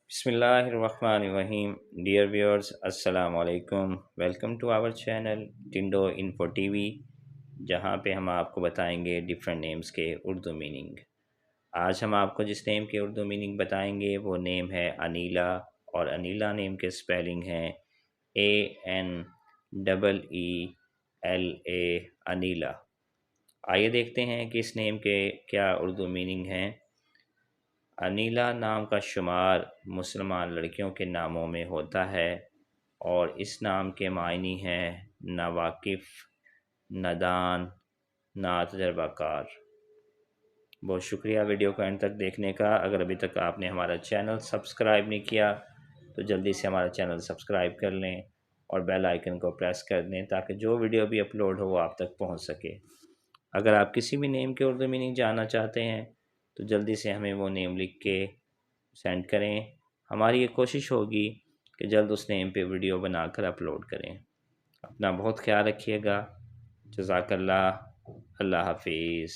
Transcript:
بسم اللہ الرحمن الرحیم. ڈیئر ویورز، السلام علیکم. Welcome to our channel Tando info T V, جہاں پہ ہم آپ کو بتائیں گے ڈفرینٹ نیمز کے اردو میننگ. آج ہم آپ کو جس نیم کے اردو میننگ بتائیں گے وہ نیم ہے انیلا، اور انیلا نیم کے سپیلنگ ہیں ANEELA، انیلا. آئیے دیکھتے ہیں کہ اس نیم کے کیا اردو میننگ ہیں. انیلا نام کا شمار مسلمان لڑکیوں کے ناموں میں ہوتا ہے، اور اس نام کے معنی ہیں ناواقف، نادان، ناتجربہ کار. بہت شکریہ ویڈیو کو اینڈ تک دیکھنے کا. اگر ابھی تک آپ نے ہمارا چینل سبسکرائب نہیں کیا تو جلدی سے ہمارا چینل سبسکرائب کر لیں اور بیل آئیکن کو پریس کر دیں تاکہ جو ویڈیو بھی اپلوڈ ہو وہ آپ تک پہنچ سکے. اگر آپ کسی بھی نیم کے اردو میننگ جاننا چاہتے ہیں تو جلدی سے ہمیں وہ نیم لکھ کے سینڈ کریں. ہماری یہ کوشش ہوگی کہ جلد اس نیم پہ ویڈیو بنا کر اپلوڈ کریں. اپنا بہت خیال رکھیے گا. جزاک اللہ. اللہ حافظ.